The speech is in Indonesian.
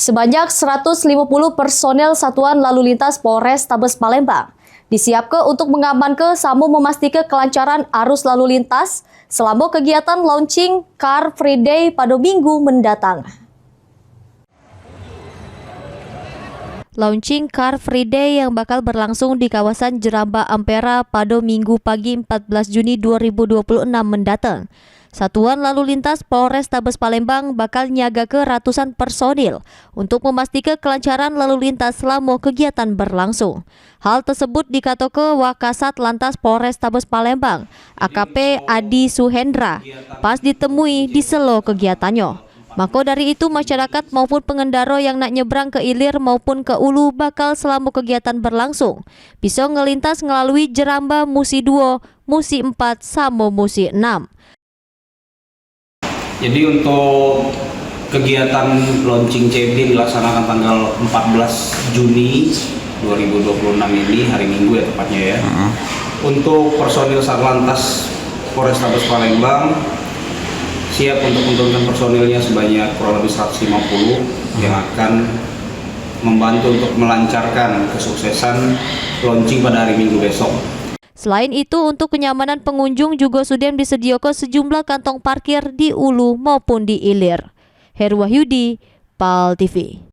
Sebanyak 150 personel Satuan Lalu Lintas Polres Tabes Palembang disiapkan untuk mengamankan sama memastikan kelancaran arus lalu lintas selama kegiatan launching Car Free Day pada minggu mendatang. Launching Car Free Day yang bakal berlangsung di kawasan Jeramba Ampera pada Minggu pagi 14 Juni 2026 mendatang. Satuan Lalu Lintas Polres Tabes Palembang bakal nyaga ke ratusan personil untuk memastikan kelancaran lalu lintas selama kegiatan berlangsung. Hal tersebut dikatakan Wakasat Lantas Polres Tabes Palembang, AKP Adi Suhendra, pas ditemui di selo kegiatannya. Maka dari itu masyarakat maupun pengendara yang nak nyebrang ke Ilir maupun ke Ulu bakal selama kegiatan berlangsung bisa ngelintas melalui Jeramba Musi 2, Musi 4 sama Musi 6. Jadi untuk kegiatan launching CFD dilaksanakan tanggal 14 Juni 2026 ini, hari Minggu ya tepatnya ya. Untuk personil Satlantas Polres Tabes Palembang siap untuk menurunkan personilnya sebanyak kurang lebih 150 yang akan membantu untuk melancarkan kesuksesan launching pada hari Minggu besok. Selain itu, untuk kenyamanan pengunjung juga sudah disediakan sejumlah kantong parkir di Ulu maupun di Ilir. Heru Wahyudi, PAL TV.